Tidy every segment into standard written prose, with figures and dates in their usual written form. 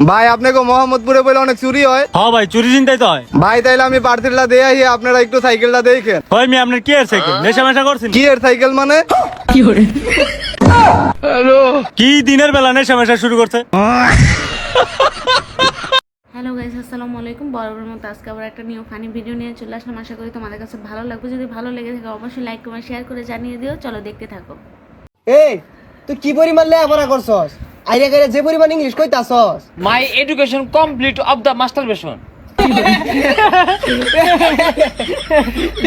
ভাই আপনাকে মোহাম্মদপুরে বলে অনেক চুরি হয়। হ্যাঁ ভাই, চুরি চিন্তাই তো হয়। ভাই তাইলে আমি পার্সেলটা দিয়ে আহি, আপনারা একটু সাইকেলটা দেখেন। ওই মেয়ে আপনার কি এর সাইকেল নেশা মেশা করছেন? কি এর সাইকেল মানে? কি দিনের বেলা নেশা মেশা শুরু করছে? হ্যালো গাইস, আসসালামু আলাইকুম। বরাবর মতো আজকে আবার একটা নিউ ফানি ভিডিও নিয়ে চলে আসলাম। আশা করি তোমাদের কাছে ভালো লাগবে। যদি ভালো লেগে থাকে অবশ্যই লাইক কমেন্ট শেয়ার করে জানিয়ে দিও। চলো দেখতে থাকো। এই তুই কি পরিমাণ লেখাপড়া করছস? আইরে গাইরে যে পরিমাণ English কইতাছস। My education complete of the masturbation.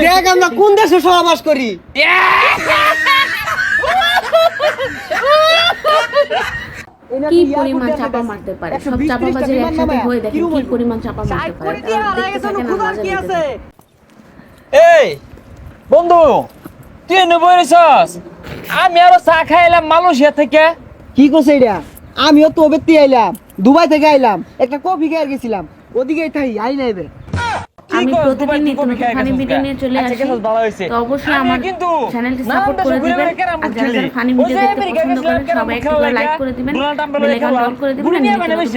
দেখ আমরা কোন দেশে সহবাস করি। কি পরিমাণ চাপা মারতে পারে, সব চাপাবাজের একসাথে হয়ে দেখেন কি পরিমাণ চাপা মারতে পারে। দেখতে থাকেন আর মজা নিতে। এই বন্ধু, তুই এনে বইরেছস? আমি আরো চা খাইলাম মালয়েশিয়া থেকে। কি করছ এটা? আমিও তো বেতি আইলাম, দুবাই থেকে আইলাম, একটা কফি খেয়ে গেছিলাম, ওদিকেই থাই আই নাইবে। আমি প্রতিদিন নতুন ফানি ভিডিও নিয়ে চলে আসি, তো অবশ্যই আমার চ্যানেলটি সাপোর্ট করে দিবেন। আর যারা যারা ফানি ভিডিও দেখতে পছন্দ করেন সবাই একটু করে লাইক করে দিবেন, বেল আইকন অন করে দিবেন,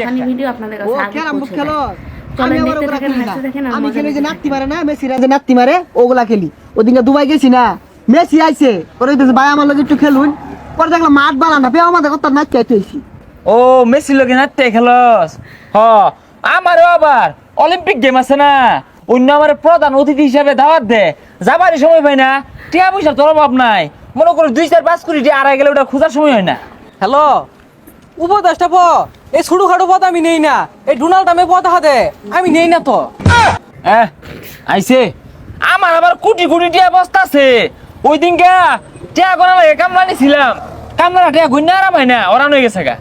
ফানি ভিডিও আপনাদের কাছে আগে পৌঁছে যাবে। চলেন দেখতে থাকেন, হাসতে থাকেন আর আমি মজা খেলি যে নিতে নাত্তি মারে না, মেসি রাজে নাত্তি মারে, ওগুলা খেলি। ওদিনকে দুবাই গেছি না, মেসি আইছে, ওরে কইতেছে ভাই আমার লগে একটু খেলুন। পরে দেখলাম মাঠ বালা না, পেও আমাদের কথা নাচ চাইতেছি। ও মেসি লগে নাতে খেলস? হ, আমারও আবার অলিম্পিক গেম আছে না, অন্য আমার প্রধান অতিথি হিসাবে দাওয়াত দে, যাবারই সময় পাই না, টিয়া পয়সার তোর অভাব নাই। মনে করো 2-4-5 কোটি টিয়া আড়াই গেলে ওটা খোঁজার সময় হয় না। হ্যালো, উপদেশটা প এই ছোট খাটো পথ আমি নেই না, এই ডোনাল্ড আমি পথ হাতে আমি নেই না তো। আইছে আমার আবার কোটি কোটি টিয়া বস্তা আছে। ওই দিনকে টিয়া গোনা লাগে কামলা নিছিলাম, কামলা টিয়া গুন্না আরাম হয় না, ওরান হয়ে গেছে গা।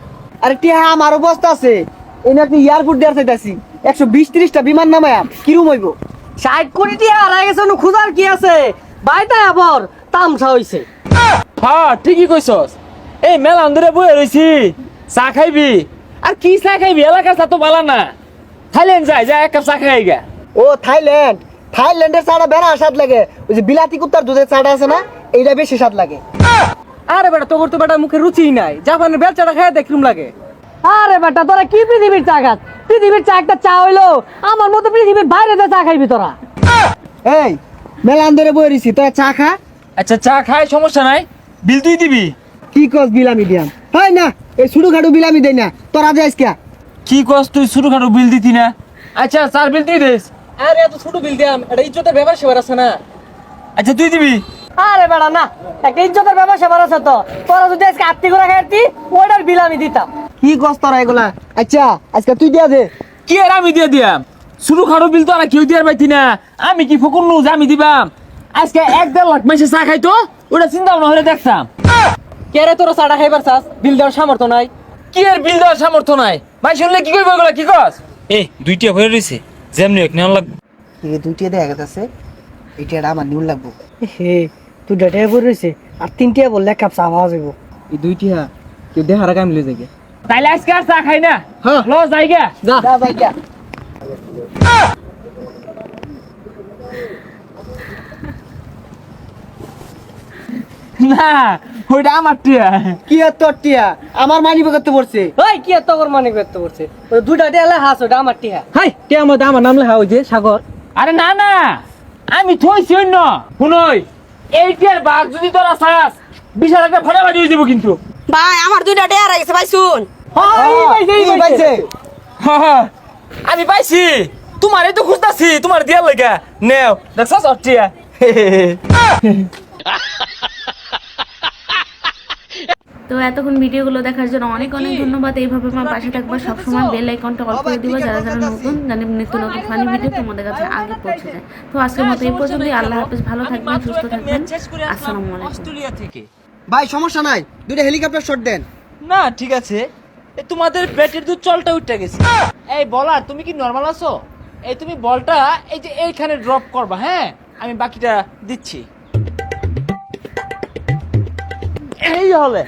আরে টিয়া আমার অবস্থা আছে, এই না আপনি এয়ারপোর্ট দেয়ার চাইতাছি, 120-30টা বিমান নামায়া কিরম হইব? 60 কোটি টিয়া হারাই গেছে, খুঁজার কি আছে? বাইটা আবার তামসা হইছে। হ্যাঁ ঠিকই কইছস। এই মেলা অন্দরে বয়ে রইছি, চা খাইবি? আর কি চা খাইবি, এলাকার চা তো বালা না। থাইল্যান্ড যা এক কাপ চা খাই গা। ও থাইল্যান্ড, থাইল্যান্ডের চাটা বেড়া স্বাদ লাগে। ওই যে বিলাতি কুত্তার দুধের চাটা আছে না, এইটা বেশি স্বাদ লাগে। আরে বেটা, তোর তো বেটা মুখে রুচি নাই, জাপানের বেলচাটা খায় দেখলুম লাগে। আরে বেটা, তোরা কি পৃথিবীর চা খাস? পৃথিবীর চা একটা চা হইলো, আমার মতো পৃথিবীর বাইরে যে চা খাইবি তোরা। এই মেলান ধরে বই রইছি, তোরা চা খা। আচ্ছা চা খাই, সমস্যা নাই, বিল তুই দিবি? কি কস বিলামি দিয়াম? হয় না, এই ছোটো খাটো বিলামি দেই না, তোরা যাইস কে? কি কস তুই ছোটো খাটো বিল দিতি না? আচ্ছা চার বিল তুই দিস। আরে এত ছোট বিল দিয়াম, এটা ইজ্জতের ব্যাপার সেবার আছে না। আচ্ছা তুই দিবি? আরে বেটা না, একটা ইজ্জতের ব্যাপার সেবার আছে তো। তোরা যদি আজকে আত্মি করে খাইতি, ওইটার বিল আমি দিতাম। কি কস তোরা এগুলা? আচ্ছা আজকে তুই দিয়া দে। কি আর আমি দিয়ে দিয়াম? ছোটো খাটো বিল তো আর কেউ দিয়ার পাইতি না। আমি কি ফকুর নু যে আমি দিবাম? আজকে 1-1.5 লাখ মাসে চা খাইতো, ওটা চিন্তা ভাবনা হলে দেখতাম। কে রে তোরা চাটা খাইবার চাস? বিল দেওয়ার সামর্থ্য নাই। কি আর বিল দেওয়ার সামর্থ্য নাই? ভাই শুনলে কি কইব এগুলা? কি কস? এই দুইটা ভরে রইছে, যেমনি এক নেওয়া লাগবে। এই দুইটা দেখা গেছে, এইটা আমার নিউল লাগবো। হে, তুই ডেটে পড়ে রয়েছে, আর 3টা বললে এক কাপ চা পাওয়া যাবো। এই দুইটা কেউ দেখার আগে আমি লই যাই। তাইলে আজকে আর চা খাই না, হ্যাঁ। ল যাই গে। যা যাই গা। না ওইটা আমার টিয়া। কি আর তোর টিয়া? আমার মানি করতে পড়ছে। ওই কি এত তোর মানে করতে পড়ছে? ওই দুইটা টিয়া হাস, ওটা আমার টিয়া। হাই টিয়া মধ্যে আমার নাম লেখা, ওই যে সাগর। আরে না না, আমি থইছি অন্য। শুনই, এই টিয়ার বাঘ যদি তোরা চাস, বিশাল একটা ফাটাফাটি হয়ে যাবো কিন্তু। ভাই আমার দুইটা টেয়ার গেছে ভাই, শুন। এই পাইছে। হ্যাঁ, আমি পাইছি, তোমারই তো খুঁজতাছি, তোমার দিয়ার লাগা নেও, দেখছস ওর টিয়া। তো এতক্ষণ ভিডিওগুলো দেখার জন্য অনেক অনেক ধন্যবাদ। এইভাবে আমার পাশে থাকবা, সবসময় বেল আইকনটা অল করে দিবা, যারা যারা নতুন জানি নিত্য নতুন ফানি ভিডিও তোমাদের কাছে আগে পৌঁছে যায়। তো আজকের মতো এই পর্যন্তই। আল্লাহ হাফেজ, ভালো থাকবেন, সুস্থ থাকবেন। আসসালামু আলাইকুম। অস্ট্রেলিয়া থেকে। ভাই সমস্যা নাই, দুইটা হেলিকপ্টার শট দেন। না ঠিক আছে, এ তোমাদের পেটের দুধ চলটা উঠে গেছে। এই বলার, তুমি কি নরমাল আছো? এই তুমি বলটা এই যে এইখানে ড্রপ করবা, হ্যাঁ আমি বাকিটা দিচ্ছি। এই হলে